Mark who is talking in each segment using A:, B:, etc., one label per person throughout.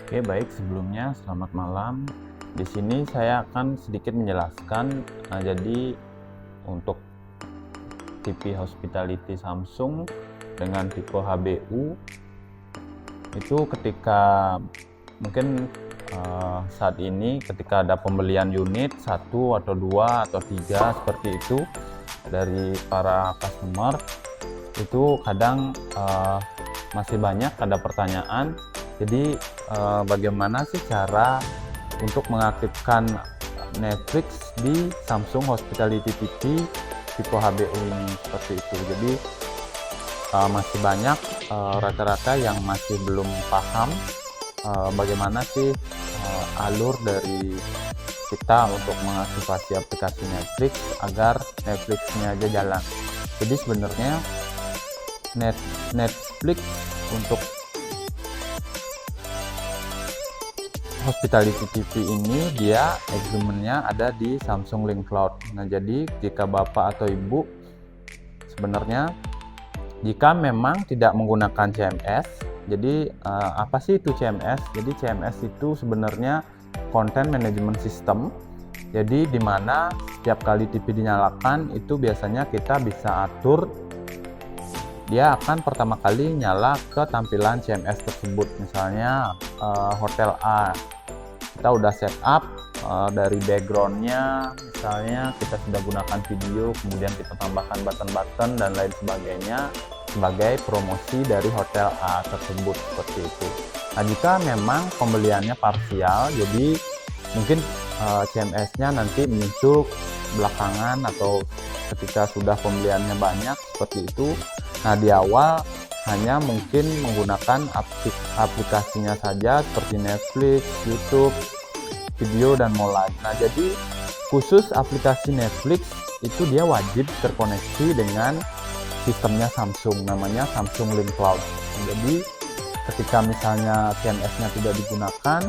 A: Oke, baik. Sebelumnya selamat malam. Di sini saya akan sedikit menjelaskan, jadi untuk TV Hospitality Samsung dengan tipe HBU itu ketika mungkin saat ini ketika ada pembelian unit 1 atau 2 atau 3 seperti itu dari para customer, itu kadang masih banyak ada pertanyaan. Jadi bagaimana sih cara untuk mengaktifkan Netflix di Samsung Hospitality TV tipe HBU ini, seperti itu. Jadi masih banyak rata-rata yang masih belum paham bagaimana sih alur dari kita untuk mengaktifasi aplikasi Netflix agar Netflix-nya aja jalan. Jadi sebenarnya Netflix untuk Hospitality TV ini dia agreement-nya ada di Samsung Link Cloud. Nah, jadi jika Bapak atau Ibu sebenarnya jika memang tidak menggunakan CMS, jadi apa sih itu CMS? Jadi CMS itu sebenarnya Content Management System. Jadi di mana setiap kali TV dinyalakan itu biasanya kita bisa atur dia akan pertama kali nyala ke tampilan CMS tersebut. Misalnya Hotel A, kita udah setup dari backgroundnya, misalnya kita sudah gunakan video, kemudian kita tambahkan button-button dan lain sebagainya sebagai promosi dari Hotel A tersebut, seperti itu. Nah, jika memang pembeliannya parsial, jadi mungkin CMS-nya nanti muncul belakangan atau ketika sudah pembeliannya banyak, seperti itu. Nah, di awal hanya mungkin menggunakan aplikasinya saja seperti Netflix, YouTube, video, dan mulai. Nah, jadi khusus aplikasi Netflix itu dia wajib terkoneksi dengan sistemnya Samsung, namanya Samsung Link Cloud. Jadi ketika misalnya CMS-nya tidak digunakan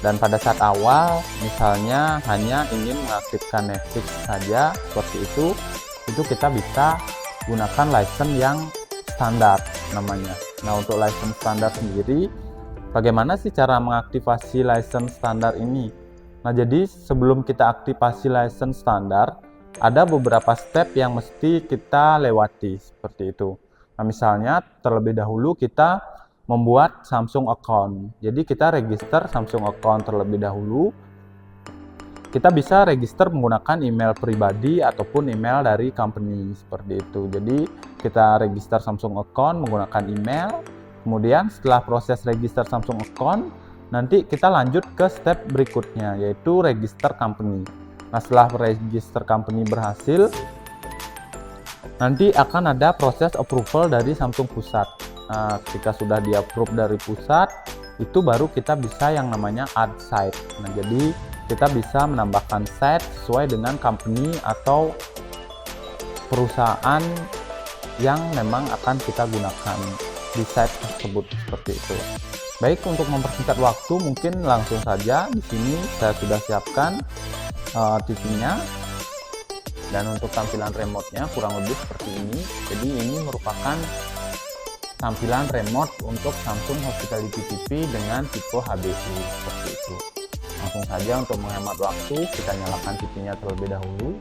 A: dan pada saat awal misalnya hanya ingin mengaktifkan Netflix saja seperti itu kita bisa gunakan license yang standar namanya. Nah, untuk license standar sendiri, bagaimana sih cara mengaktifasi license standar ini? Nah, jadi sebelum kita aktifasi license standar, ada beberapa step yang mesti kita lewati, seperti itu. Nah, misalnya terlebih dahulu kita membuat Samsung account. Jadi kita register Samsung account terlebih dahulu. Kita bisa register menggunakan email pribadi ataupun email dari company, seperti itu. Jadi kita register Samsung account menggunakan email. Kemudian setelah proses register Samsung account, nanti kita lanjut ke step berikutnya, yaitu register company. Nah, setelah register company berhasil, nanti akan ada proses approval dari Samsung pusat. Nah, ketika sudah di approve dari pusat, itu baru kita bisa yang namanya add site. Nah, jadi kita bisa menambahkan site sesuai dengan company atau perusahaan yang memang akan kita gunakan di site tersebut, seperti itu. Baik, untuk mempersingkat waktu mungkin langsung saja di sini saya sudah siapkan TV-nya, dan untuk tampilan remote-nya kurang lebih seperti ini. Jadi ini merupakan tampilan remote untuk Samsung Hospitality TV dengan tipe HBU, seperti itu. Langsung saja untuk menghemat waktu, kita nyalakan TV-nya terlebih dahulu.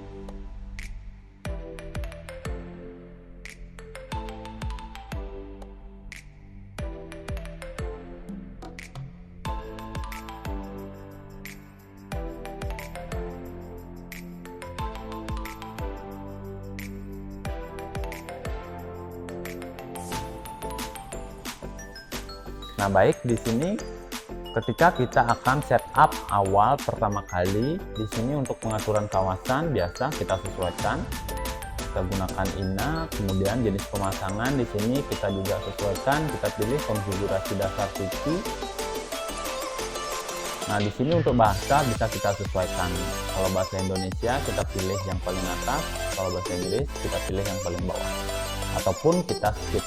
A: Nah, baik, di sini ketika kita akan setup awal pertama kali, di sini untuk pengaturan kawasan biasa kita sesuaikan. Kita gunakan INA, kemudian jenis pemasangan di sini kita juga sesuaikan, kita pilih konfigurasi dasar TV. Nah, di sini untuk bahasa bisa kita sesuaikan. Kalau bahasa Indonesia kita pilih yang paling atas, kalau bahasa Inggris kita pilih yang paling bawah, ataupun kita skip.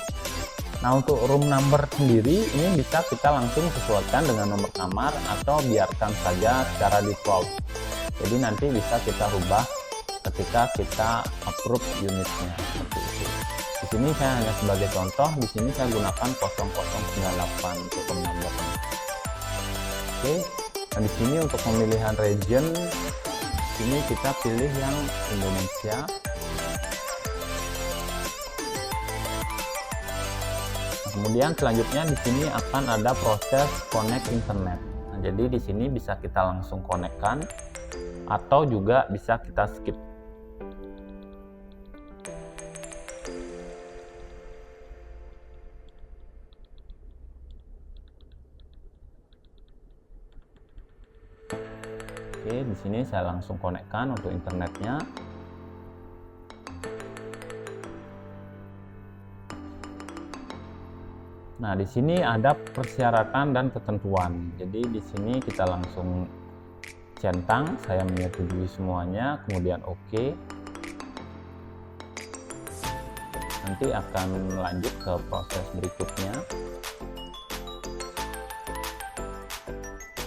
A: Nah, untuk room number sendiri ini bisa kita langsung sesuaikan dengan nomor kamar atau biarkan saja secara default. Jadi nanti bisa kita rubah ketika kita approve unitnya, seperti itu. Di sini saya hanya sebagai contoh, di sini saya gunakan 0098 untuk pemnambahan. Oke, nah di sini untuk pemilihan region, ini kita pilih yang Indonesia. Kemudian selanjutnya di sini akan ada proses connect internet. Nah, jadi di sini bisa kita langsung konekkan atau juga bisa kita skip. Oke, di sini saya langsung konekkan untuk internetnya. Nah, di sini ada persyaratan dan ketentuan. Jadi di sini kita langsung centang, saya menyetujui semuanya, kemudian oke. Nanti akan lanjut ke proses berikutnya.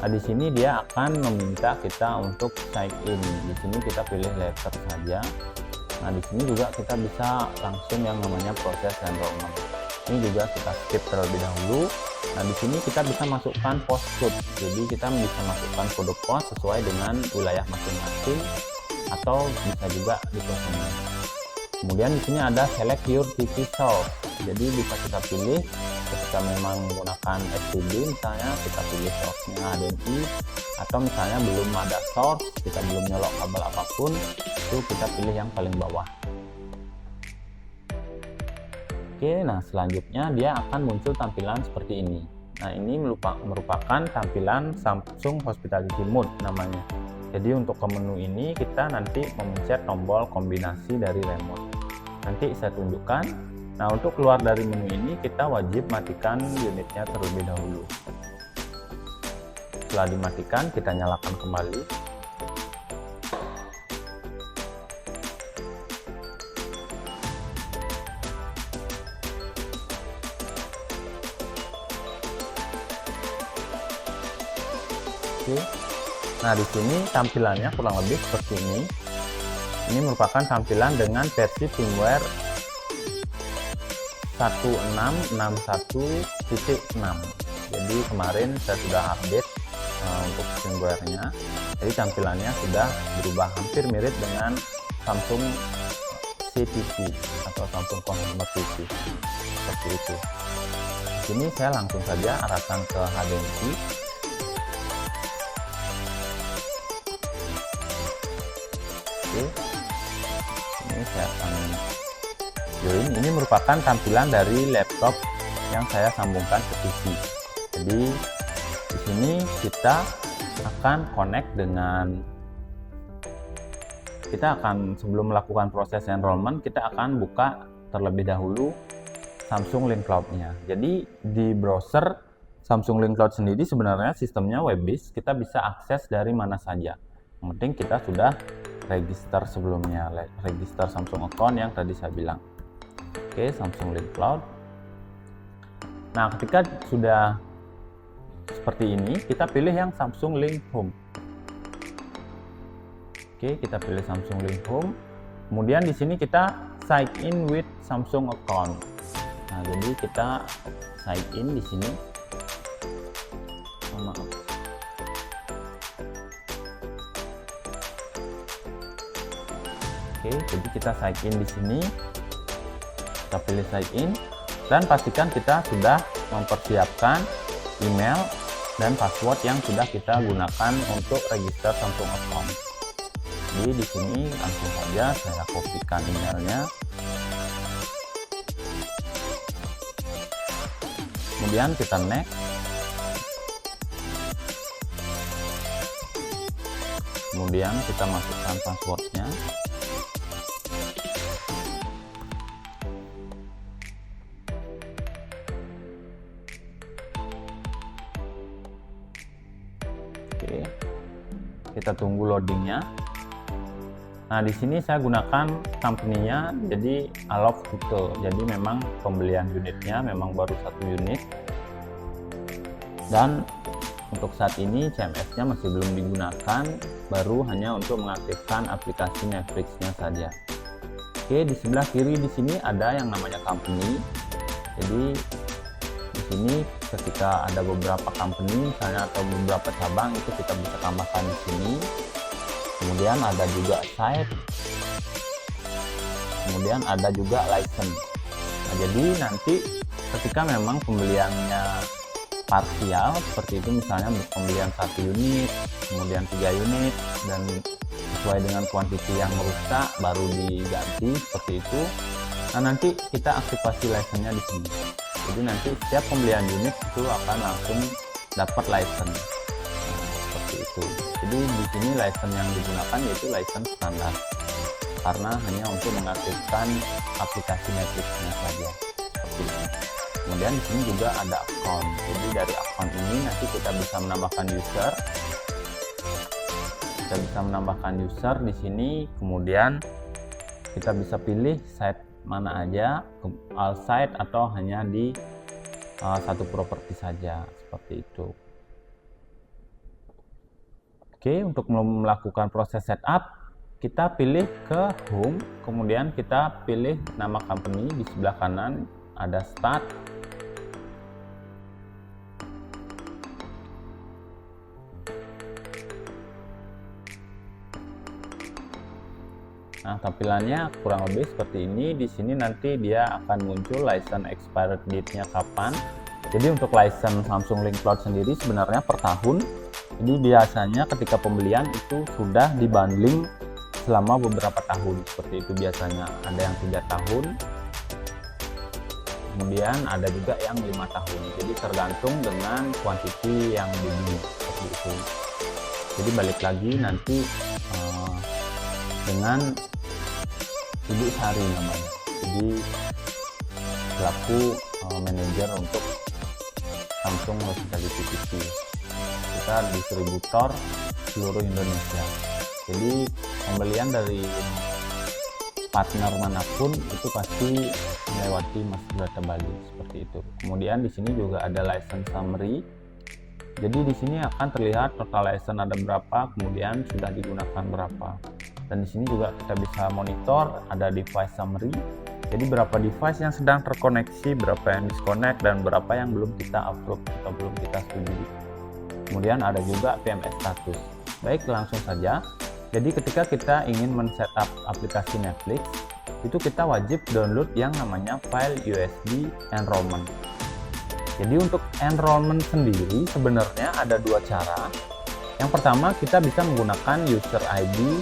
A: Nah, di sini dia akan meminta kita untuk sign in. Di sini kita pilih letter saja. Nah, di sini juga kita bisa langsung yang namanya proses enrollment. Ini juga kita skip terlebih dahulu. Nah, di sini kita bisa masukkan postcode. Jadi kita bisa masukkan kode pos sesuai dengan wilayah masing-masing atau bisa juga dikosongkan. Kemudian di sini ada select your TV source. Jadi bisa kita pilih ketika memang menggunakan STB, misalnya kita pilih source-nya HDMI, atau misalnya belum ada source, kita belum nyolok kabel apapun, itu kita pilih yang paling bawah. Oke, nah selanjutnya dia akan muncul tampilan seperti ini. Nah, ini merupakan tampilan Samsung Hospitality Mode namanya. Jadi untuk ke menu ini kita nanti memencet tombol kombinasi dari remote. Nanti saya tunjukkan. Nah, untuk keluar dari menu ini kita wajib matikan unitnya terlebih dahulu. Setelah dimatikan, kita nyalakan kembali. Oke. Nah, di sini tampilannya kurang lebih seperti ini. Ini merupakan tampilan dengan versi firmware 1661.6. Jadi kemarin saya sudah update untuk firmware-nya. Jadi tampilannya sudah berubah, hampir mirip dengan Samsung CTV atau Samsung Consumer TV. Seperti itu. Di sini saya langsung saja arahkan ke HDMI. Oke. Ini saya akan join. Ini merupakan tampilan dari laptop yang saya sambungkan ke TV. Jadi di sini kita akan connect dengan, sebelum melakukan proses enrollment, kita akan buka terlebih dahulu Samsung Link Cloud-nya. Jadi di browser Samsung Link Cloud sendiri sebenarnya sistemnya web based, kita bisa akses dari mana saja. Yang penting kita sudah register sebelumnya, register Samsung account yang tadi saya bilang. Oke, Samsung Link Cloud. Nah, ketika sudah seperti ini, kita pilih yang Samsung Link Home. Oke, kita pilih Samsung Link Home. Kemudian di sini kita sign in with Samsung account. Nah, jadi kita sign in di sini. Maaf. Oke, jadi kita sign in di sini. Kita pilih sign in dan pastikan kita sudah mempersiapkan email dan password yang sudah kita gunakan untuk register Samsung account. Jadi di sini langsung saja saya kopikan emailnya. Kemudian kita next. Kemudian kita masukkan passwordnya. Oke, kita tunggu loadingnya. Nah, di sini saya gunakan company-nya, jadi Alov Kuto. Jadi memang pembelian unitnya memang baru 1 unit. Dan untuk saat ini CMS-nya masih belum digunakan, baru hanya untuk mengaktifkan aplikasi Netflix-nya saja. Oke, di sebelah kiri di sini ada yang namanya company. Jadi di sini ketika ada beberapa company misalnya atau beberapa cabang, itu kita bisa tambahkan di sini. Kemudian ada juga site, kemudian ada juga license. Nah, jadi nanti ketika memang pembeliannya parsial seperti itu, misalnya pembelian 1 unit, kemudian 3 unit, dan sesuai dengan kuantiti yang rusak baru diganti seperti itu. Nah, nanti kita aktifasi license-nya di sini. Jadi nanti setiap pembelian unit itu akan langsung dapat license. Nah, seperti itu. Jadi di sini license yang digunakan yaitu license standar, karena hanya untuk mengaktifkan aplikasi Netflix-nya saja. Seperti itu. Kemudian di sini juga ada account. Jadi dari account ini nanti kita bisa menambahkan user. Kita bisa menambahkan user di sini. Kemudian kita bisa pilih site mana aja, all site atau hanya di satu properti saja, seperti itu. Oke, untuk melakukan proses setup, kita pilih ke home, kemudian kita pilih nama company. Di sebelah kanan ada start. Nah, tampilannya kurang lebih seperti ini. Di sini nanti dia akan muncul license expired date-nya kapan. Jadi untuk license Samsung Link Cloud sendiri sebenarnya per tahun. Jadi biasanya ketika pembelian itu sudah dibundling selama beberapa tahun. Seperti itu biasanya. Ada yang 3 tahun. Kemudian ada juga yang 5 tahun. Jadi tergantung dengan kuantiti yang dibeli, seperti itu. Jadi balik lagi nanti dengan Ibu Sari namanya. Jadi selaku manajer untuk Samsung Hospitality TV. Kita distributor seluruh Indonesia. Jadi pembelian dari partner manapun itu pasti melewati Master Data Bali, seperti itu. Kemudian di sini juga ada license summary. Jadi di sini akan terlihat total license ada berapa, kemudian sudah digunakan berapa. Dan di sini juga kita bisa monitor, ada device summary. Jadi berapa device yang sedang terkoneksi, berapa yang disconnect, dan berapa yang belum kita approve atau belum kita setujui. Kemudian ada juga PMS status. Baik, langsung saja. Jadi ketika kita ingin men-setup aplikasi Netflix, itu kita wajib download yang namanya file USB enrollment. Jadi untuk enrollment sendiri sebenarnya ada 2 cara. Yang pertama kita bisa menggunakan user ID.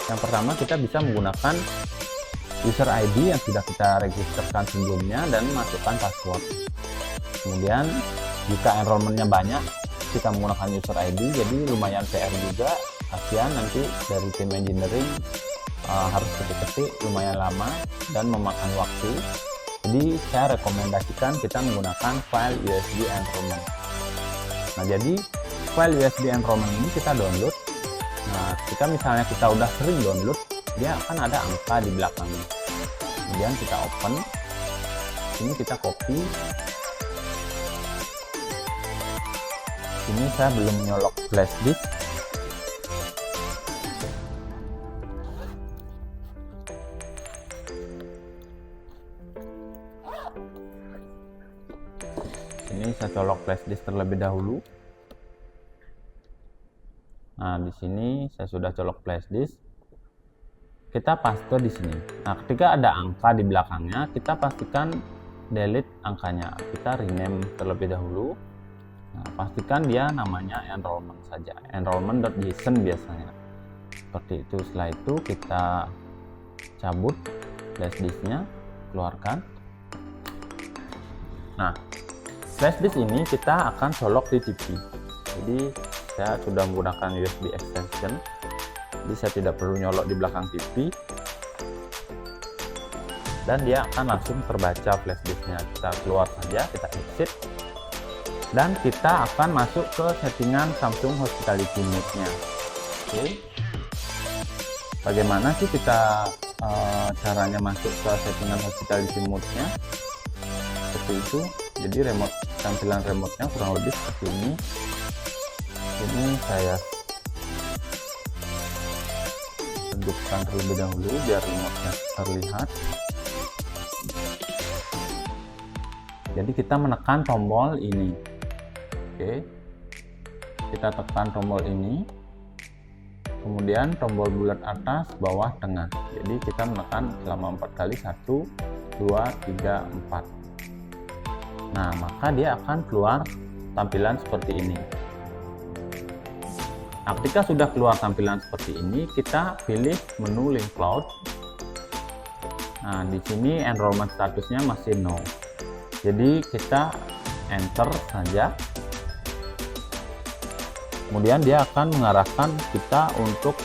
A: Yang pertama kita bisa menggunakan user ID yang sudah kita registerkan sebelumnya dan masukkan password. Kemudian jika enrollmentnya banyak, kita menggunakan user ID, jadi lumayan PR juga. Kasihan nanti dari tim engineering harus ketik-ketik lumayan lama dan memakan waktu. Jadi saya rekomendasikan kita menggunakan file USB enrollment. Nah, jadi file USB enrollment ini kita download. Nah, jika misalnya kita udah sering download, dia akan ada angka di belakangnya. Kemudian kita open. Ini kita copy. Ini saya belum nyolok flash disk. Ini saya colok flash disk terlebih dahulu. Nah, di sini saya sudah colok flash disk. Kita paste di sini. Nah, ketika ada angka di belakangnya, kita pastikan delete angkanya. Kita rename terlebih dahulu. Nah, pastikan dia namanya enrollment saja. Enrollment.json biasanya. Seperti itu. Setelah itu kita cabut flash disknya, keluarkan. Nah, flash disk ini kita akan colok di TV. Jadi saya sudah menggunakan USB extension, jadi saya tidak perlu nyolok di belakang TV, dan dia akan langsung terbaca flash disknya. Kita keluar saja, kita exit, dan kita akan masuk ke settingan Samsung Hospitality Mode-nya. Oke, bagaimana sih kita caranya masuk ke settingan Hospitality Mode-nya? Seperti itu. Jadi tampilan remote-nya kurang lebih seperti ini. Ini saya hidupkan terlebih dahulu biar remote-nya terlihat. Jadi kita menekan tombol ini. Oke, kita tekan tombol ini, kemudian tombol bulat atas, bawah, tengah. Jadi kita menekan selama 4 kali, 1, 2, 3, 4. Nah, maka dia akan keluar tampilan seperti ini. Nah, ketika sudah keluar tampilan seperti ini, kita pilih menu link cloud. Nah, di sini enrollment statusnya masih no. Jadi kita enter saja. Kemudian dia akan mengarahkan kita untuk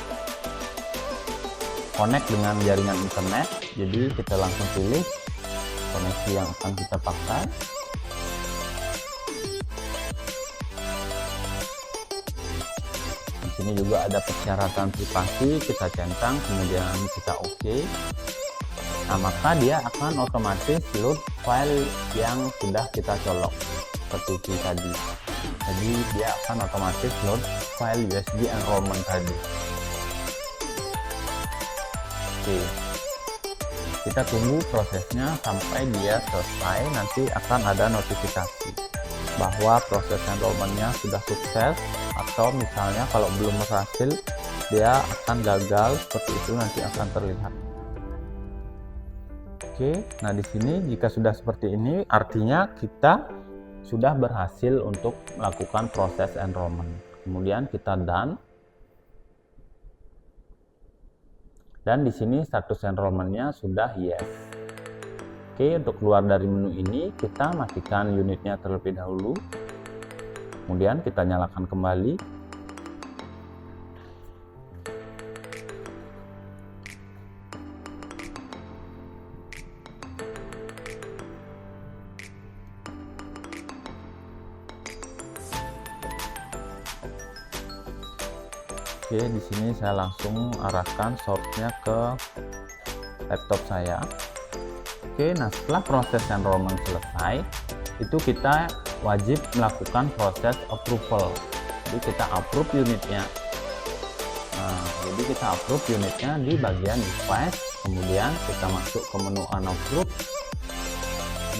A: connect dengan jaringan internet. Jadi kita langsung pilih koneksi yang akan kita pakai. Di sini juga ada persyaratan privasi, kita centang, kemudian kita oke. Nah, maka dia akan otomatis load file yang sudah kita colok seperti itu tadi. Jadi dia akan otomatis load file USB enrollment tadi. Oke, kita tunggu prosesnya sampai dia selesai. Nanti akan ada notifikasi bahwa proses enrollmentnya sudah sukses, atau misalnya kalau belum berhasil dia akan gagal, seperti itu nanti akan terlihat. Oke, nah di sini jika sudah seperti ini artinya kita sudah berhasil untuk melakukan proses enrollment. Kemudian kita done. Dan di sini status enrollmentnya sudah yes. Oke, untuk keluar dari menu ini kita matikan unitnya terlebih dahulu. Kemudian kita nyalakan kembali. Oke, di sini saya langsung arahkan source-nya ke laptop saya. Oke, nah setelah proses enrollment selesai, itu kita wajib melakukan proses approval. Jadi kita approve unitnya. Nah, jadi kita approve unitnya di bagian device, kemudian kita masuk ke menu unapprove.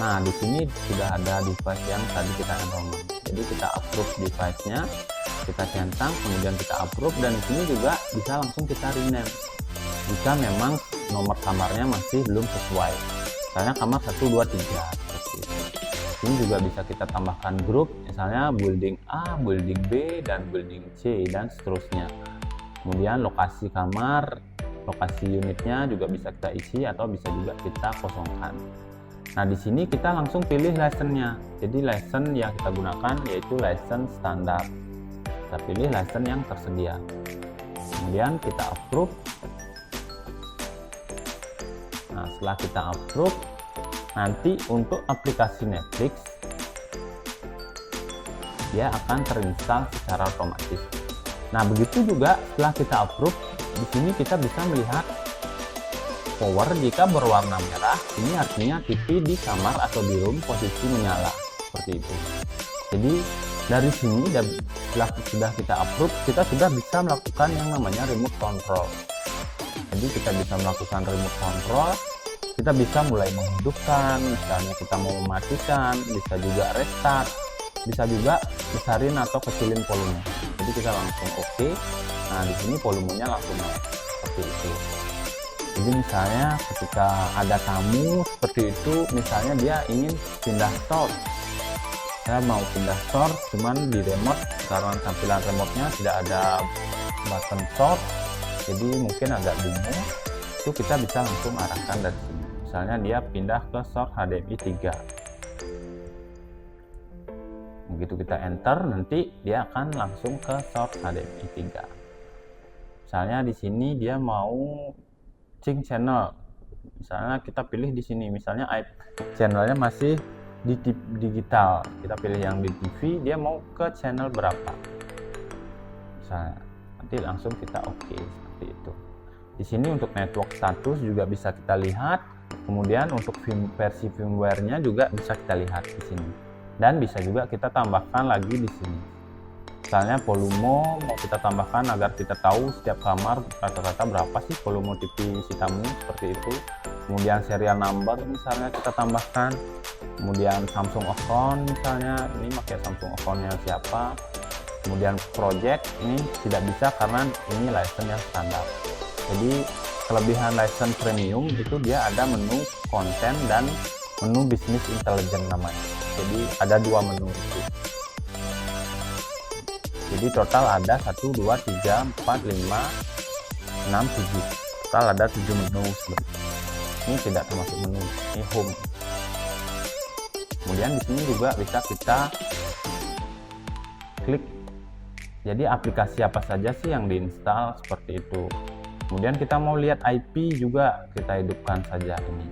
A: Nah, di sini sudah ada device yang tadi kita enrollment. Jadi kita approve device-nya, kita centang, kemudian kita approve, dan di sini juga bisa langsung kita rename jika memang nomor kamarnya masih belum sesuai. Misalnya kamar 1, 2, 3 seperti itu. Ini juga bisa kita tambahkan grup, misalnya building A, building B, dan building C, dan seterusnya. Kemudian lokasi kamar, lokasi unitnya juga bisa kita isi atau bisa juga kita kosongkan. Nah, di sini kita langsung pilih license-nya. Jadi license yang kita gunakan yaitu license standar. Kita pilih license yang tersedia. Kemudian kita approve. Nah, setelah kita approve, nanti untuk aplikasi Netflix dia akan terinstall secara otomatis. Nah, begitu juga setelah kita approve, di sini kita bisa melihat power jika berwarna merah, ini artinya TV di kamar atau di room posisi menyala, seperti itu. Jadi dari sini setelah sudah kita approve, kita sudah bisa melakukan yang namanya remote control. Jadi kita bisa melakukan remote control, kita bisa mulai menghidupkan, misalnya kita mau mematikan, bisa juga restart, bisa juga besarin atau kecilin volume. Jadi kita langsung oke. Nah, di sini volumenya langsung naik seperti itu. Jadi misalnya ketika ada tamu seperti itu, misalnya dia ingin pindah source, saya mau pindah source, cuman di remote karena tampilan remote-nya tidak ada button source, jadi mungkin agak bingung. Itu kita bisa langsung arahkan dari sini. Misalnya dia pindah ke source HDMI 3. Begitu kita enter, nanti dia akan langsung ke source HDMI 3. Misalnya di sini dia mau change channel. Misalnya kita pilih di sini, misalnya channelnya masih di digital, kita pilih yang di TV, dia mau ke channel berapa, misalnya nanti langsung kita oke, seperti itu. Di sini untuk network status juga bisa kita lihat, kemudian untuk versi firmware-nya juga bisa kita lihat di sini, dan bisa juga kita tambahkan lagi di sini. Misalnya volume mau kita tambahkan agar kita tahu setiap kamar rata-rata berapa sih volume TV si tamu, seperti itu. Kemudian serial number misalnya kita tambahkan, kemudian Samsung account misalnya ini pakai Samsung accountnya siapa. Kemudian project ini tidak bisa karena ini license yang standar. Jadi kelebihan license premium itu dia ada menu konten dan menu business intelligence namanya. Jadi ada dua menu itu. Jadi total ada 1, 2, 3, 4, 5, 6, 7. Total ada 7 menu sebenarnya. Ini tidak termasuk menu, ini home. Kemudian di sini juga bisa kita klik. Jadi aplikasi apa saja sih yang diinstal, seperti itu. Kemudian kita mau lihat IP juga, kita hidupkan saja ini.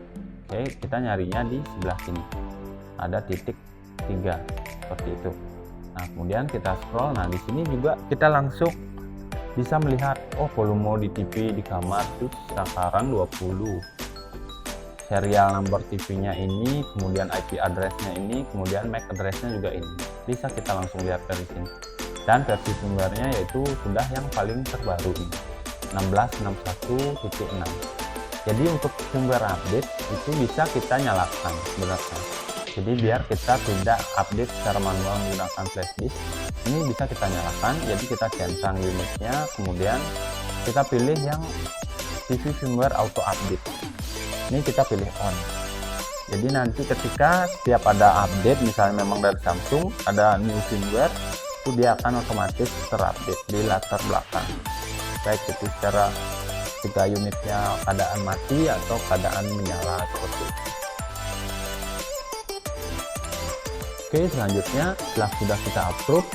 A: Oke, kita nyarinya di sebelah sini. Ada titik 3 seperti itu. Nah, kemudian kita scroll. Nah, di sini juga kita langsung bisa melihat volume di TV di kamar itu sekarang 20. Serial number TV-nya ini, kemudian IP address-nya ini, kemudian MAC address-nya juga ini. Bisa kita langsung lihat dari sini. Dan versi firmware-nya yaitu sudah yang paling terbaru ini, 16.61.6. Jadi untuk firmware update itu bisa kita nyalakan sebenarnya. Jadi biar kita tidak update secara manual menggunakan flash disk, ini bisa kita nyalakan. Jadi kita centang unitnya, kemudian kita pilih yang TV firmware auto update. Ini kita pilih on. Jadi nanti ketika setiap ada update, misalnya memang dari Samsung ada new firmware, itu dia akan otomatis terupdate di latar belakang. Baik itu secara ketika unitnya keadaan mati atau keadaan menyala seperti itu. Oke, selanjutnya setelah sudah kita approve,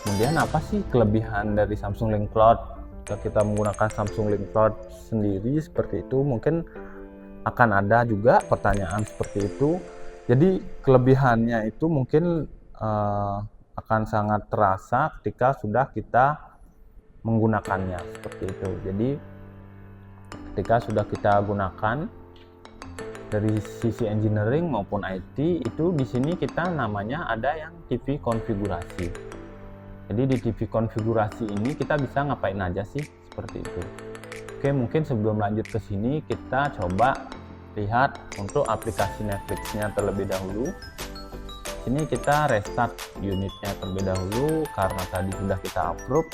A: kemudian apa sih kelebihan dari Samsung Link Cloud? Jika kita menggunakan Samsung Link Cloud sendiri seperti itu, mungkin akan ada juga pertanyaan seperti itu. Jadi kelebihannya itu mungkin akan sangat terasa ketika sudah kita menggunakannya seperti itu. Jadi ketika sudah kita gunakan dari sisi engineering maupun IT, itu di sini kita namanya ada yang TV konfigurasi. Jadi di TV konfigurasi ini kita bisa ngapain aja sih, seperti itu. Oke, mungkin sebelum lanjut ke sini kita coba lihat untuk aplikasi Netflix-nya terlebih dahulu. Sini kita restart unitnya terlebih dahulu karena tadi sudah kita approve.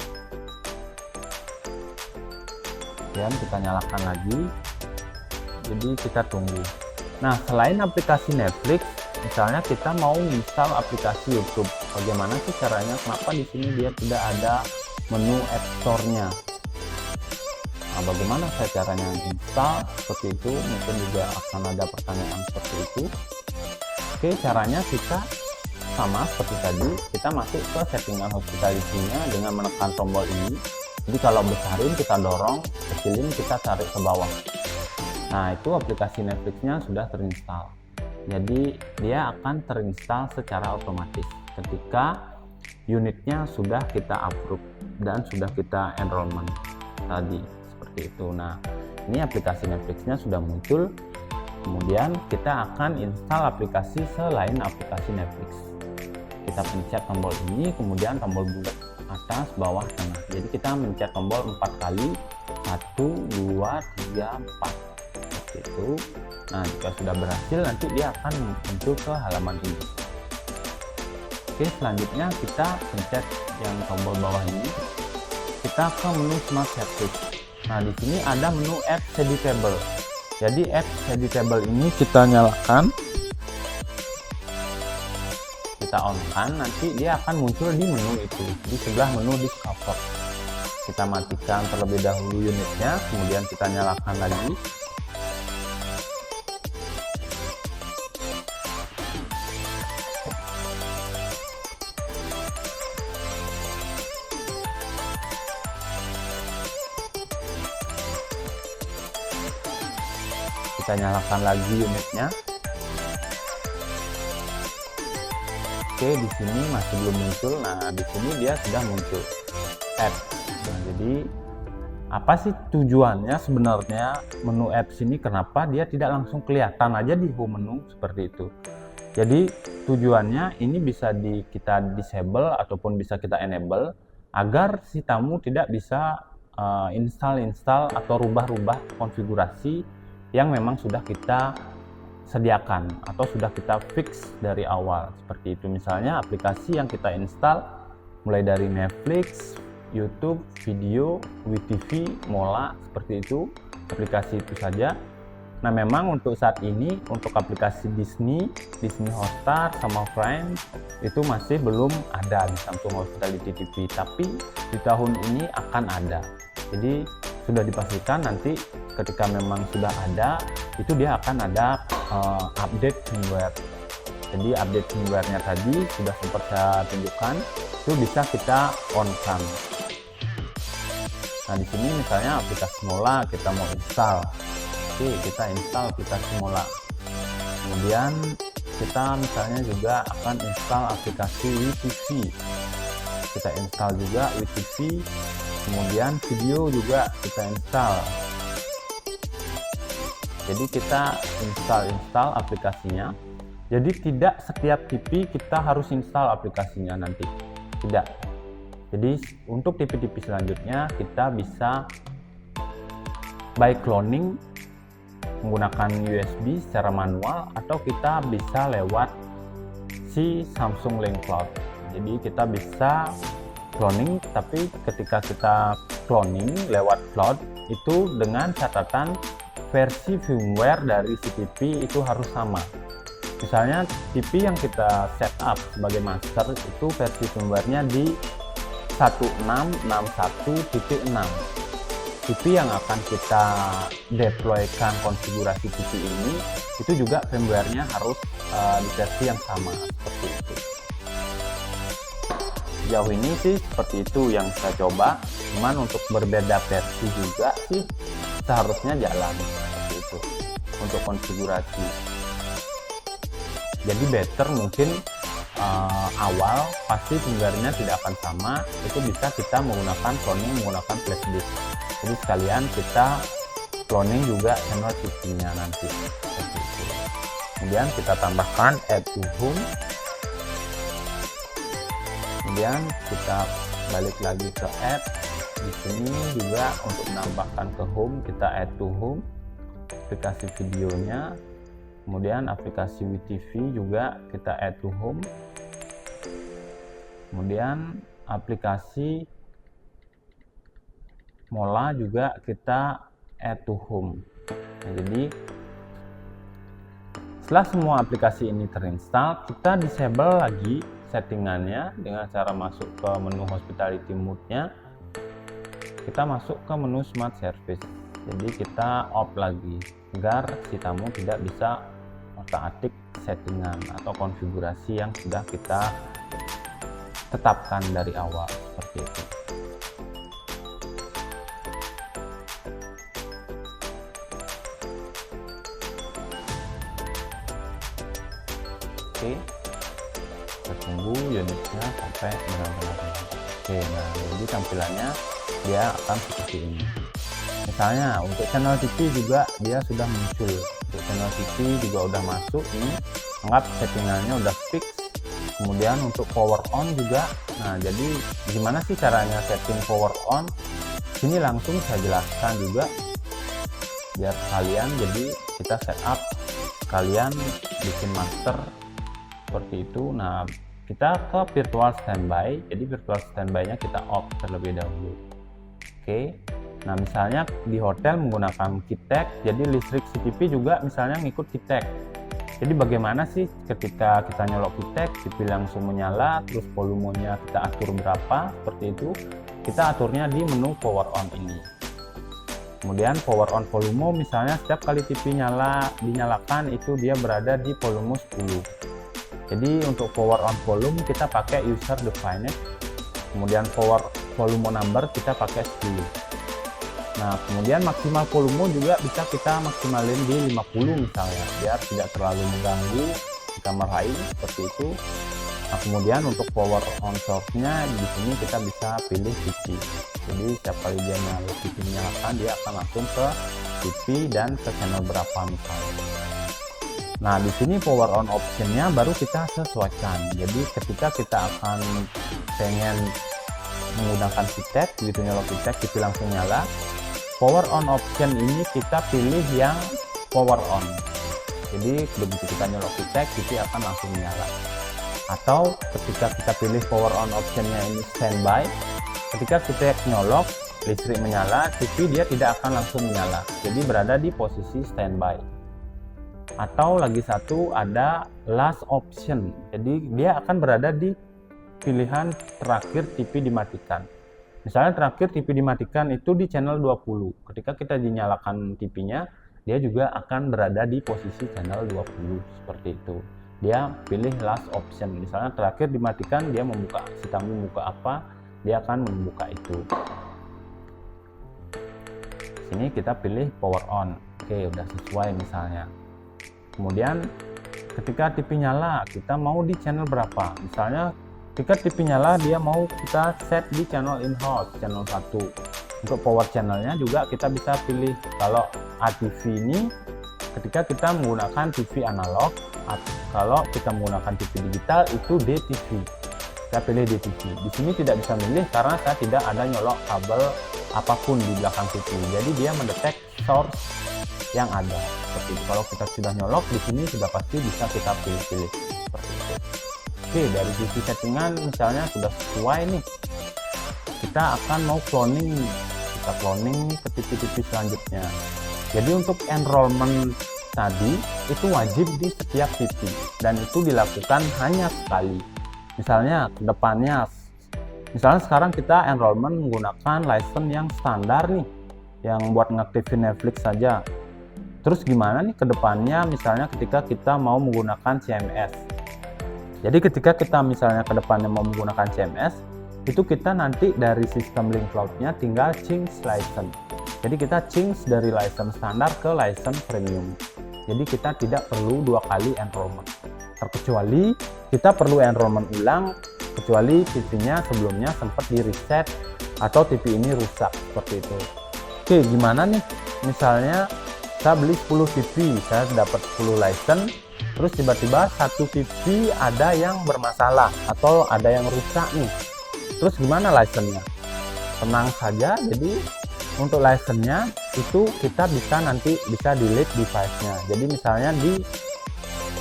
A: Dan kita nyalakan lagi, jadi kita tunggu. Nah, selain aplikasi Netflix, misalnya kita mau install aplikasi YouTube, bagaimana sih caranya? Kenapa di sini dia tidak ada menu App Store-nya? Nah, bagaimana saya caranya install seperti itu? Mungkin juga akan ada pertanyaan seperti itu. Oke, caranya kita sama seperti tadi, kita masuk ke settingan hospitality-nya dengan menekan tombol ini. Jadi kalau besarin kita dorong, kecilin kita tarik ke bawah. Nah, itu aplikasi Netflix-nya sudah terinstall. Jadi dia akan terinstall secara otomatis ketika unitnya sudah kita approve dan sudah kita enrollment tadi, seperti itu. Nah, ini aplikasi Netflix-nya sudah muncul. Kemudian kita akan install aplikasi selain aplikasi Netflix. Kita pencet tombol ini, kemudian tombol bulat atas, bawah, tengah. Jadi kita mencet tombol 4 kali, 1, 2, 3, 4 seperti itu. Nah, jika sudah berhasil nanti dia akan muncul ke halaman ini. Oke, selanjutnya kita pencet yang tombol bawah ini, kita ke menu Smart Settings. Nah, di sini ada menu App Editable. Jadi App Editable ini kita nyalakan, kita on kan, nanti dia akan muncul di menu itu, di sebelah menu Discover. Kita matikan terlebih dahulu unitnya, kemudian kita nyalakan lagi. Kita nyalakan lagi unitnya. Oke, di sini masih belum muncul. Nah, di sini dia sudah muncul app. Nah, jadi Apa sih tujuannya sebenarnya menu apps ini, kenapa dia tidak langsung kelihatan aja di home menu seperti itu. Jadi tujuannya ini bisa kita disable ataupun bisa kita enable agar si tamu tidak bisa install atau rubah-rubah konfigurasi yang memang sudah kita sediakan atau sudah kita fix dari awal seperti itu. Misalnya aplikasi yang kita install mulai dari Netflix, YouTube, video, WeTV, Mola, seperti itu, aplikasi itu saja. Nah memang untuk saat ini untuk aplikasi Disney Hotstar sama Prime itu masih belum ada di Samsung Hospitality TV, tapi di tahun ini akan ada. Jadi sudah dipastikan nanti ketika memang sudah ada, itu dia akan ada update firmware. Jadi update firmware-nya tadi sudah sempat saya tunjukkan, itu bisa kita on-kan. Nah di sini misalnya aplikasi Mola kita mau install, oke kita install aplikasi Mola. Kemudian kita misalnya juga akan install aplikasi WeTV, kita install juga WeTV. Kemudian video juga kita install. Jadi kita install aplikasinya. Jadi tidak setiap TV kita harus install aplikasinya nanti, tidak. Jadi untuk TV-TV selanjutnya kita bisa by cloning menggunakan USB secara manual, atau kita bisa lewat si Samsung Link Cloud. Jadi kita bisa cloning, tapi ketika kita cloning lewat cloud itu dengan catatan versi firmware dari si TV itu harus sama. Misalnya TV yang kita setup sebagai master itu versi firmware-nya di 1661.6. TV yang akan kita deploykan konfigurasi TV ini itu juga firmware-nya harus di versi yang sama seperti itu. Sejauh ini sih seperti itu yang saya coba, cuman untuk berbeda versi juga sih seharusnya jalan seperti itu untuk konfigurasi. Jadi better mungkin awal pasti firmware-nya tidak akan sama, itu bisa kita menggunakan cloning menggunakan flash disk. Jadi sekalian kita cloning juga channel TV-nya nanti seperti itu. Kemudian kita tambahkan add to home. Kemudian kita balik lagi ke add. Di sini juga untuk menambahkan ke home kita add to home aplikasi videonya. Kemudian aplikasi WeTV juga kita add to home. Kemudian aplikasi Mola juga kita add to home. Nah, jadi setelah semua aplikasi ini terinstall, kita disable lagi settingannya dengan cara masuk ke menu hospitality mode-nya. Kita masuk ke menu smart service. Jadi kita off lagi agar si tamu tidak bisa otak-atik settingan atau konfigurasi yang sudah kita tetapkan dari awal seperti itu. Oke, kita tunggu unitnya sampai benar-benar. Oke, nah jadi tampilannya dia akan seperti ini. Misalnya untuk channel TV juga dia sudah muncul. Untuk channel TV juga udah masuk ini, anggap settingannya udah fix. Kemudian untuk power on juga, nah jadi gimana sih caranya setting power on, sini langsung saya jelaskan juga biar kalian, jadi kita setup kalian bikin master seperti itu. Nah kita ke virtual standby, jadi virtual standby nya kita off terlebih dahulu. Oke. Nah misalnya di hotel menggunakan KeyTag, jadi listrik CCTV juga misalnya ngikut KeyTag. Jadi bagaimana sih ketika kita nyolok KeyTag, TV langsung menyala, terus volumenya kita atur berapa, seperti itu. Kita aturnya di menu power on ini. Kemudian power on volume, misalnya setiap kali TV dinyalakan itu dia berada di volume 10. Jadi untuk power on volume kita pakai user defined. Kemudian power volume number kita pakai 10. Nah kemudian maksimal volume juga bisa kita maksimalin di 50 misalnya, biar tidak terlalu mengganggu di kamar lain seperti itu. Nah kemudian untuk power on source nya di sini kita bisa pilih TV. Jadi setiap kali dia nyala TV nyalakan, dia akan langsung ke TV dan ke channel berapa misalnya. Nah, di sini power on optionnya baru kita sesuaikan. Jadi ketika kita akan pengen menggunakan VTech, begitu nyala VTech TV langsung nyala. Power on option ini kita pilih yang power on. Jadi begitu kita nyala VTech, TV akan langsung nyala. Atau ketika kita pilih power on optionnya ini standby, ketika kita nyolok listrik menyala, TV dia tidak akan langsung menyala. Jadi berada di posisi standby. Atau lagi satu ada last option. Jadi dia akan berada di pilihan terakhir TV dimatikan. Misalnya terakhir TV dimatikan itu di channel 20. Ketika kita dinyalakan TV-nya, dia juga akan berada di posisi channel 20 seperti itu. Dia pilih last option. Misalnya terakhir dimatikan, dia membuka, si tamu membuka apa, dia akan membuka itu. Sini kita pilih power on. Oke, udah sesuai misalnya. Kemudian ketika TV nyala, kita mau di channel berapa? Misalnya ketika TV nyala, dia mau kita set di channel in-house, channel 1. Untuk power channelnya juga kita bisa pilih. Kalau ATV ini ketika kita menggunakan TV analog, kalau kita menggunakan TV digital itu DTV. Saya pilih DTV. Di sini tidak bisa milih karena saya tidak ada nyolok kabel apapun di belakang TV. Jadi dia mendetek source yang ada. Seperti itu. Kalau kita sudah nyolok di sini sudah pasti bisa kita pilih-pilih seperti itu. Oke, dari sisi settingan misalnya sudah sesuai nih, kita akan mau cloning, kita cloning ke TV-TV selanjutnya. Jadi untuk enrollment tadi itu wajib di setiap TV dan itu dilakukan hanya sekali. Misalnya ke depannya, misalnya sekarang kita enrollment menggunakan license yang standar nih, yang buat ngaktifin Netflix saja. Terus gimana nih ke depannya, misalnya ketika kita mau menggunakan CMS. Jadi ketika kita misalnya ke depannya mau menggunakan CMS, itu kita nanti dari sistem link cloud-nya tinggal change license. Jadi kita change dari license standar ke license premium. Jadi kita tidak perlu 2 kali enrollment. Terkecuali kita perlu enrollment ulang, kecuali TV-nya sebelumnya sempat di reset atau TV ini rusak seperti itu. Oke, gimana nih? Misalnya saya beli 10 TV, saya dapat 10 license. Terus tiba-tiba satu TV ada yang bermasalah atau ada yang rusak nih. Terus gimana license-nya? Tenang saja, jadi untuk license-nya itu kita bisa nanti bisa delete device-nya. Jadi misalnya di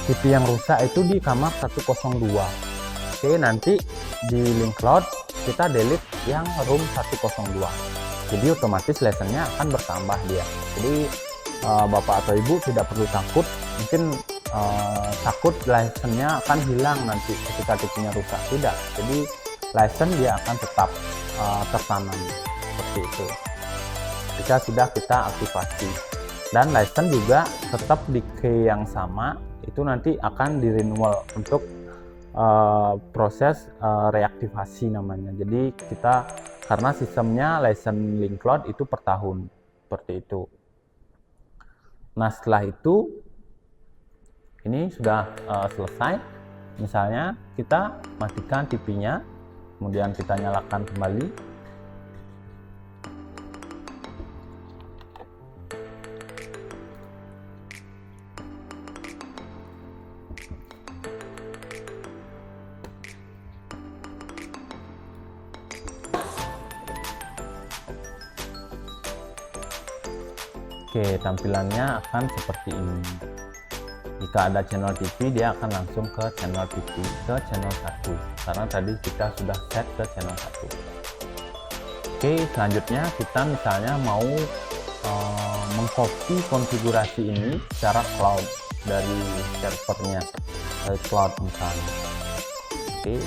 A: TV yang rusak itu di kamar 102. Oke, nanti di link cloud kita delete yang room 102. Jadi otomatis license-nya akan bertambah dia. Jadi Bapak atau Ibu tidak perlu takut, mungkin takut license-nya akan hilang nanti ketika TV-nya rusak. Tidak, jadi license dia akan tetap tertanam seperti itu jika sudah kita aktifasi, dan license juga tetap di key yang sama, itu nanti akan di renewal untuk proses reaktivasi namanya. Jadi kita karena sistemnya license link cloud itu per tahun seperti itu. Nah setelah itu ini sudah selesai. Misalnya kita matikan TV-nya, kemudian kita nyalakan kembali. Oke, tampilannya akan seperti ini. Jika ada channel TV, dia akan langsung ke channel TV, ke channel 1, karena tadi kita sudah set ke channel 1. Oke, selanjutnya kita misalnya mau mengcopy konfigurasi ini secara cloud dari servernya, dari cloud misalnya. Oke,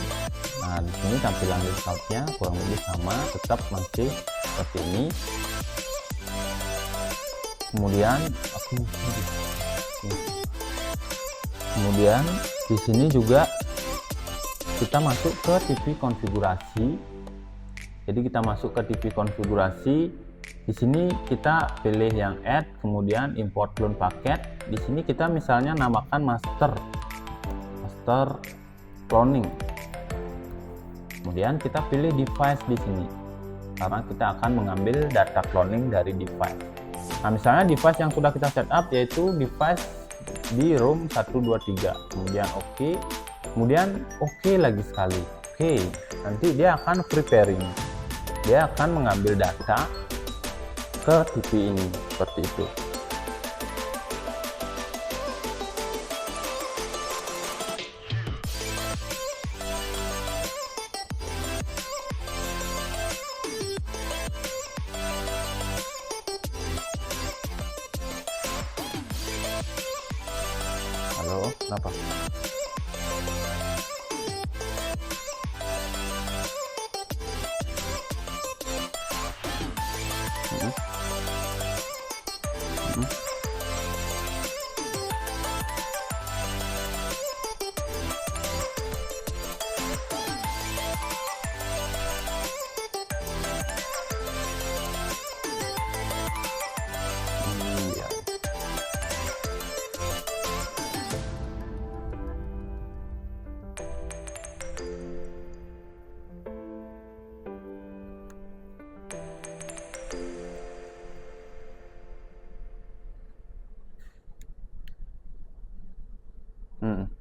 A: nah di sini tampilan di cloudnya kurang lebih sama, tetap masih seperti ini. Kemudian di sini juga kita masuk ke TV konfigurasi. Jadi kita masuk ke TV konfigurasi. Di sini kita pilih yang add, kemudian import clone paket. Di sini kita misalnya namakan master cloning. Kemudian kita pilih device di sini. karena kita akan mengambil data cloning dari device. Nah, misalnya device yang sudah kita setup yaitu device di room 123, kemudian oke, kemudian oke lagi sekali. Oke, nanti dia akan preparing, dia akan mengambil data ke TV ini seperti itu. Halo, kenapa? Ya.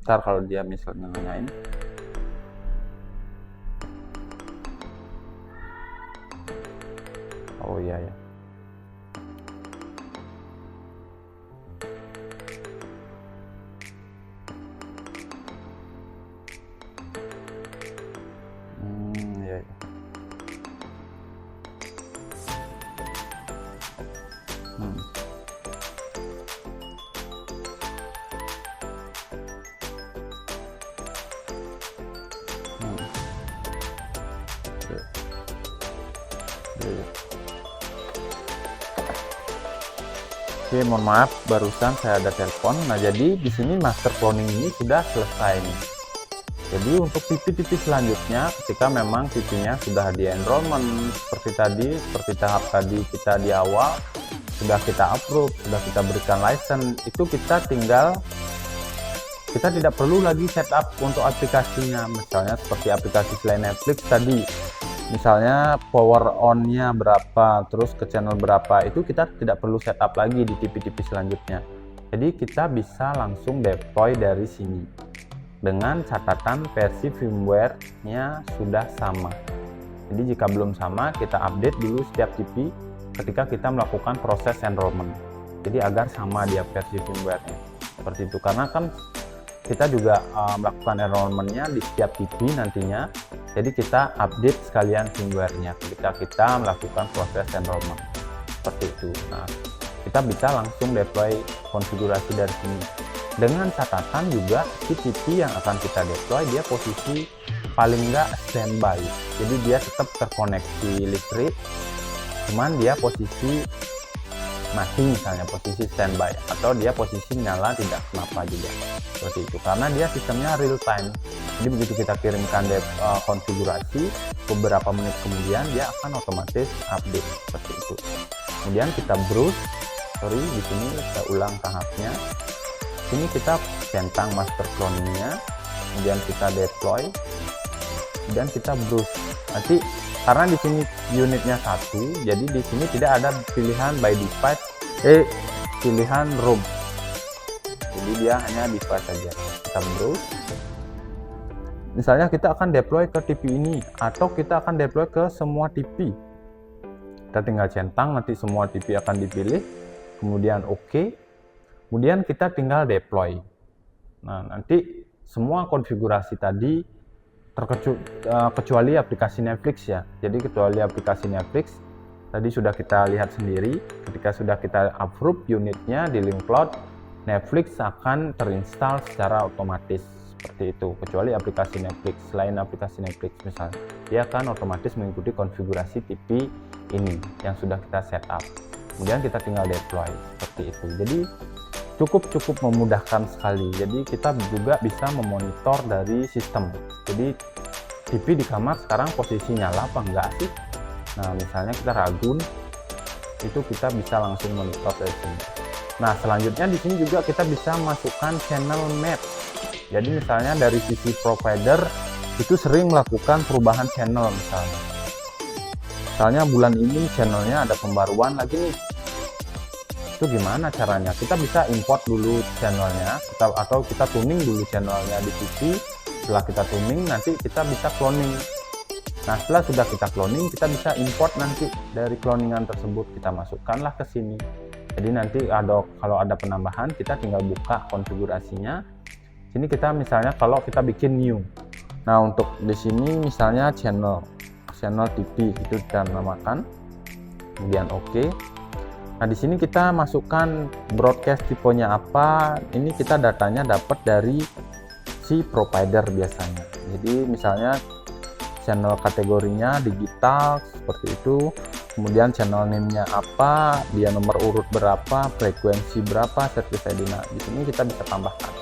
A: Ntar kalau dia misalnya nanyain, oh iya ya. Iya, iya. Oke, mohon maaf barusan saya ada telepon. Nah, jadi di sini master cloning ini sudah selesai nih. Jadi untuk TV-TV selanjutnya, ketika memang TV-nya sudah di enrollment seperti tahap tadi kita di awal, sudah kita approve, sudah kita berikan license, itu kita tidak perlu lagi setup untuk aplikasinya. Misalnya seperti aplikasi selain Netflix tadi, misalnya power on-nya berapa, terus ke channel berapa, itu kita tidak perlu setup lagi di TV-TV selanjutnya. Jadi kita bisa langsung deploy dari sini dengan catatan versi firmware-nya sudah sama. Jadi jika belum sama, kita update dulu setiap TV ketika kita melakukan proses enrollment. Jadi agar sama dia versi firmware-nya seperti itu, karena kan kita juga melakukan enrollment-nya di setiap TV nantinya. Jadi kita update sekalian firmware-nya ketika kita melakukan proses enrollment seperti itu. Nah, kita bisa langsung deploy konfigurasi dari sini. Dengan catatan juga si TV yang akan kita deploy dia posisi paling enggak standby. Jadi dia tetap terkoneksi listrik, cuman dia posisi mati, misalnya posisi standby, atau dia posisi nyala tidak kenapa juga seperti itu, karena dia sistemnya real time. Jadi begitu kita kirimkan konfigurasi, beberapa menit kemudian dia akan otomatis update seperti itu. Kemudian kita browse, di sini saya ulang tahapnya. Sini kita centang master cloningnya, kemudian kita deploy, dan kita browse. Nanti karena di sini unitnya satu, jadi di sini tidak ada pilihan by device, pilihan room. Jadi dia hanya device saja. Kita browse. Misalnya kita akan deploy ke TV ini, atau kita akan deploy ke semua TV. Kita tinggal centang, nanti semua TV akan dipilih, kemudian oke. Kemudian kita tinggal deploy. Nah, nanti semua konfigurasi tadi kecuali aplikasi Netflix ya. Jadi kecuali aplikasi Netflix tadi sudah kita lihat sendiri, ketika sudah kita approve unitnya di link cloud, Netflix akan terinstall secara otomatis seperti itu. Kecuali aplikasi Netflix, selain aplikasi Netflix misalnya, dia akan otomatis mengikuti konfigurasi TV ini yang sudah kita setup. Kemudian kita tinggal deploy seperti itu. Jadi cukup memudahkan sekali. Jadi kita juga bisa memonitor dari sistem. Jadi TV di kamar sekarang posisi nyala apa enggak sih? Nah, misalnya kita ragu, itu kita bisa langsung monitor dari sini. Nah, selanjutnya di sini juga kita bisa masukkan channel map. Jadi misalnya dari sisi provider itu sering melakukan perubahan channel misalnya. misalnya bulan ini channelnya ada pembaruan lagi nih, itu gimana caranya? Kita bisa import dulu channelnya, atau kita tuning dulu channelnya di TV. Setelah kita tuning, nanti kita bisa cloning. Nah, setelah sudah kita cloning, kita bisa import nanti dari cloningan tersebut, kita masukkanlah ke sini. Jadi nanti kalau ada penambahan, kita tinggal buka konfigurasinya. Sini kita misalnya kalau kita bikin new. Nah, untuk di sini misalnya channel TV itu kita namakan. Kemudian oke. Nah, di sini kita masukkan broadcast tipenya apa. Ini kita datanya dapat dari si provider biasanya. Jadi misalnya channel kategorinya digital seperti itu. Kemudian channel name-nya apa, dia nomor urut berapa, frekuensi berapa, service ID. Nah, di sini kita bisa tambahkan.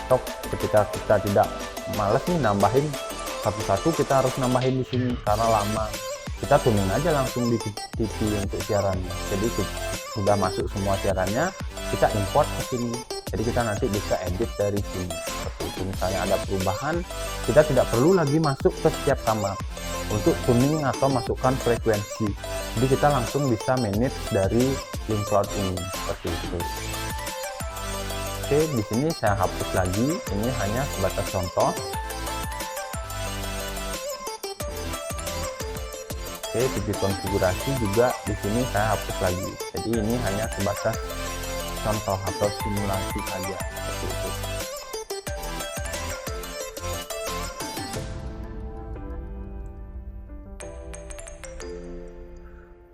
A: Atau ketika kita tidak males nih nambahin satu-satu, kita harus nambahin di sini karena lama. Kita tuning aja langsung di TV untuk siarannya. Jadi sudah masuk semua siarannya, kita import ke sini. Jadi kita nanti bisa edit dari sini. Seperti itu. Misalnya ada perubahan, kita tidak perlu lagi masuk ke setiap kamar untuk tuning atau masukkan frekuensi. Jadi kita langsung bisa manage dari link cloud ini seperti itu. Oke, di sini saya hapus lagi. Ini hanya sebatas contoh. Oke, TV konfigurasi juga di sini saya hapus lagi. Jadi ini hanya sebatas contoh atau simulasi saja seperti itu.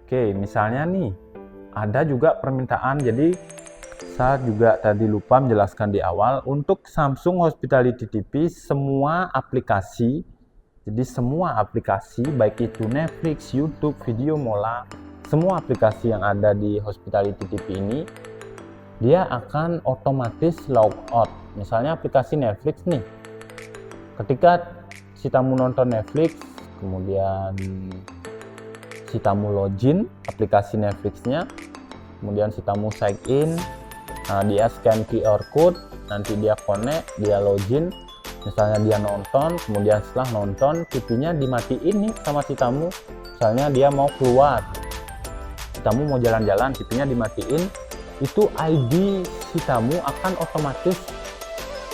A: Oke, misalnya nih ada juga permintaan. Jadi saya juga tadi lupa menjelaskan di awal, untuk Samsung Hospitality TV semua aplikasi, jadi semua aplikasi baik itu Netflix, YouTube, Video Mola, semua aplikasi yang ada di Hospitality TV ini dia akan otomatis log out. Misalnya aplikasi Netflix nih, ketika si tamu nonton Netflix, kemudian si tamu login aplikasi Netflixnya, kemudian si tamu sign in, nah dia scan QR code, nanti dia connect, dia login, misalnya dia nonton, kemudian setelah nonton TV-nya dimatiin nih sama si tamu. Misalnya dia mau keluar, si tamu mau jalan-jalan, TV-nya dimatiin, itu ID si tamu akan otomatis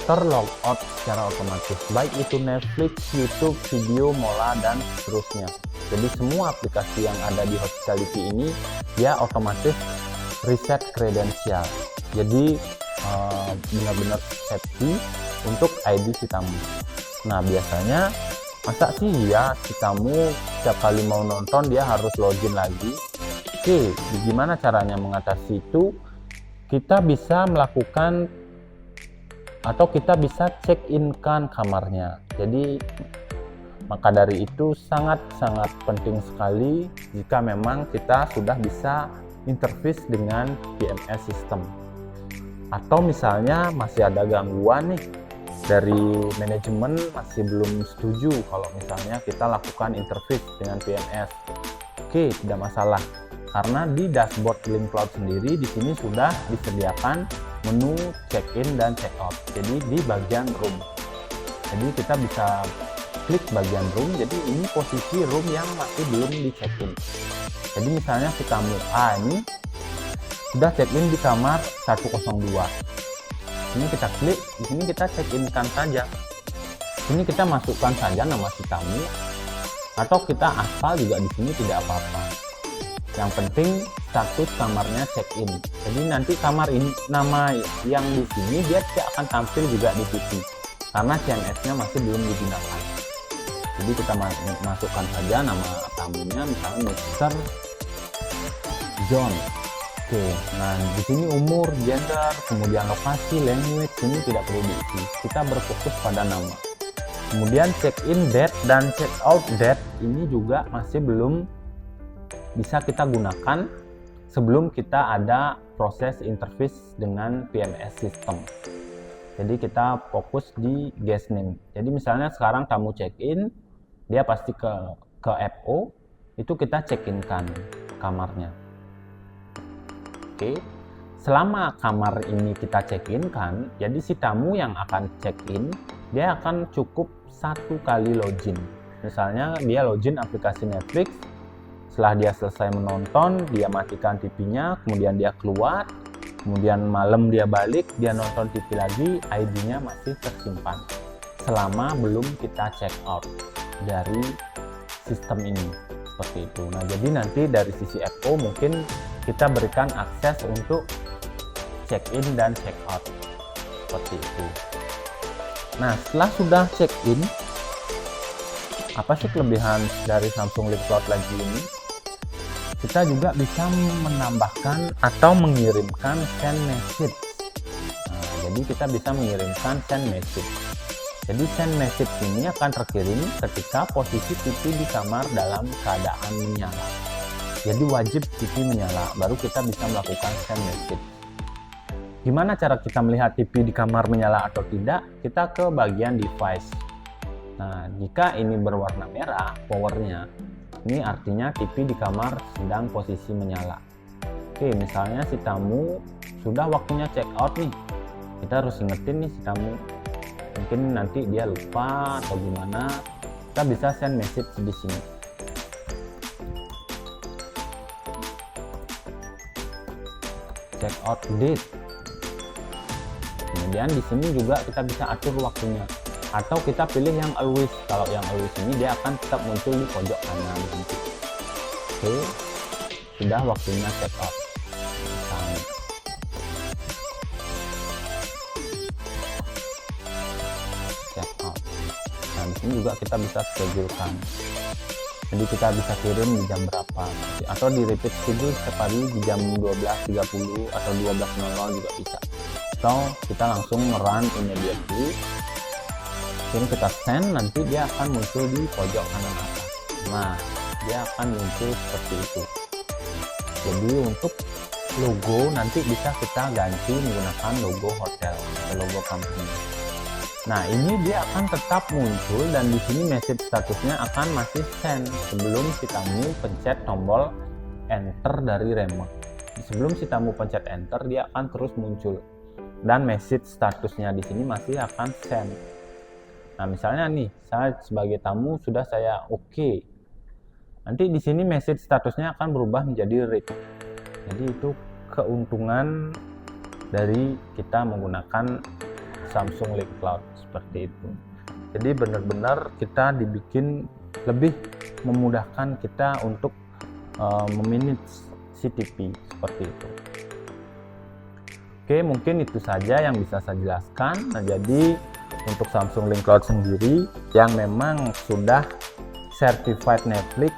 A: terlog out secara otomatis, baik itu Netflix, YouTube, Video Mola, dan seterusnya. Jadi semua aplikasi yang ada di Hospitality ini dia otomatis reset kredensial. Jadi benar-benar safety untuk ID si tamu. Nah, biasanya masa sih ya si tamu setiap kali mau nonton dia harus login lagi. Oke, gimana caranya mengatasi itu? Kita bisa melakukan atau kita bisa check in kan kamarnya. Jadi maka dari itu sangat-sangat penting sekali jika memang kita sudah bisa interface dengan PMS system. Atau misalnya masih ada gangguan nih dari manajemen, masih belum setuju kalau misalnya kita lakukan interface dengan PMS. Oke, tidak masalah. Karena di dashboard Link Cloud sendiri di sini sudah disediakan menu check-in dan check-out. Jadi di bagian room. Jadi kita bisa klik bagian room. Jadi ini posisi room yang masih belum di check-in. Jadi misalnya si tamu A ini sudah check-in di kamar 102. Ini kita klik, di sini kita check-in kan saja. Ini kita masukkan saja nama si tamu, atau kita asal juga di sini tidak apa-apa. Yang penting status kamarnya check-in. Jadi nanti kamar ini nama yang di sini dia tidak akan tampil juga di TV karena CMS-nya masih belum digunakan. Jadi kita masukkan saja nama tamunya, misalnya Mr. John. Oke, nah di sini umur, gender, kemudian lokasi, language ini tidak perlu diisi. Kita berfokus pada nama. Kemudian check-in date dan check-out date ini juga masih belum bisa kita gunakan sebelum kita ada proses interface dengan PMS system. Jadi kita fokus di guest name. Jadi misalnya sekarang tamu check-in, dia pasti ke FO, itu kita check-in kan kamarnya. Oke, selama kamar ini kita check-in kan, jadi si tamu yang akan check-in, dia akan cukup 1 kali login. Misalnya dia login aplikasi Netflix, Setelah dia selesai menonton, dia matikan TV-nya, kemudian dia keluar, kemudian malam dia balik, dia nonton TV lagi, ID-nya masih tersimpan selama belum kita check out dari sistem ini, seperti itu. Nah, jadi nanti dari sisi FO mungkin kita berikan akses untuk check in dan check out, seperti itu. Nah, setelah sudah check in, apa sih kelebihan dari Samsung Link Cloud lagi ini? Kita juga bisa menambahkan atau mengirimkan send message. Nah, jadi kita bisa mengirimkan send message. Jadi send message ini akan terkirim ketika posisi TV di kamar dalam keadaan menyala. Jadi wajib TV menyala, baru kita bisa melakukan send message. Gimana cara kita melihat TV di kamar menyala atau tidak? Kita ke bagian device. Nah, jika ini berwarna merah powernya, ini artinya TV di kamar sedang posisi menyala. Oke, misalnya si tamu sudah waktunya check out nih, kita harus ingetin nih si tamu, mungkin nanti dia lupa atau gimana, kita bisa send message di sini. Check out date. Kemudian di sini juga kita bisa atur waktunya, atau kita pilih yang always. Kalau yang always ini dia akan tetap muncul di pojok kanan nanti. Oke, sudah waktunya check out. Misalnya. Check out. Nah, di sini juga kita bisa schedulekan. Jadi kita bisa kirim di jam berapa, atau di repeat schedule setiap hari di jam 12.30 atau 12.00 juga bisa. Atau kita langsung run immediately. Ini kita send, nanti dia akan muncul di pojok kanan atas. Nah, dia akan muncul seperti itu. Jadi untuk logo nanti bisa kita ganti menggunakan logo hotel atau logo company. Nah, ini dia akan tetap muncul dan di sini message statusnya akan masih send sebelum si tamu pencet tombol enter dari remote. Sebelum si tamu pencet enter, dia akan terus muncul dan message statusnya di sini masih akan send. Nah, misalnya nih, saya sebagai tamu sudah saya oke. Nanti di sini message statusnya akan berubah menjadi read. Jadi itu keuntungan dari kita menggunakan Samsung Link Cloud seperti itu. Jadi benar-benar kita dibikin lebih memudahkan kita untuk memanage CTP seperti itu. Oke, mungkin itu saja yang bisa saya jelaskan. Nah, jadi untuk Samsung Link Cloud sendiri yang memang sudah certified Netflix,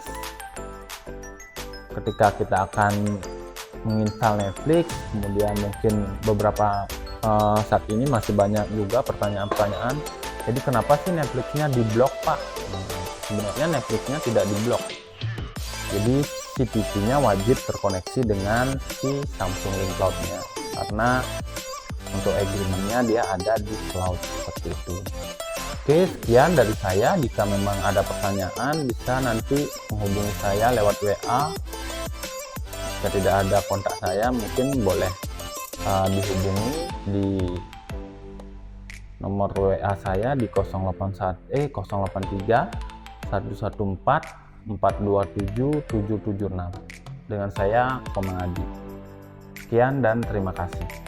A: ketika kita akan menginstal Netflix, kemudian mungkin beberapa saat ini masih banyak juga pertanyaan-pertanyaan, jadi kenapa sih Netflixnya diblok, Pak? Sebenarnya Netflixnya tidak diblok, jadi si TV-nya wajib terkoneksi dengan si Samsung Link Cloud-nya, karena untuk agreement-nya dia ada di cloud seperti itu. Oke, sekian dari saya. Jika memang ada pertanyaan bisa nanti menghubungi saya lewat WA. Jika tidak ada kontak saya, mungkin boleh dihubungi di nomor WA saya di 083 114 427 776 dengan saya Komang Adi. Sekian dan terima kasih.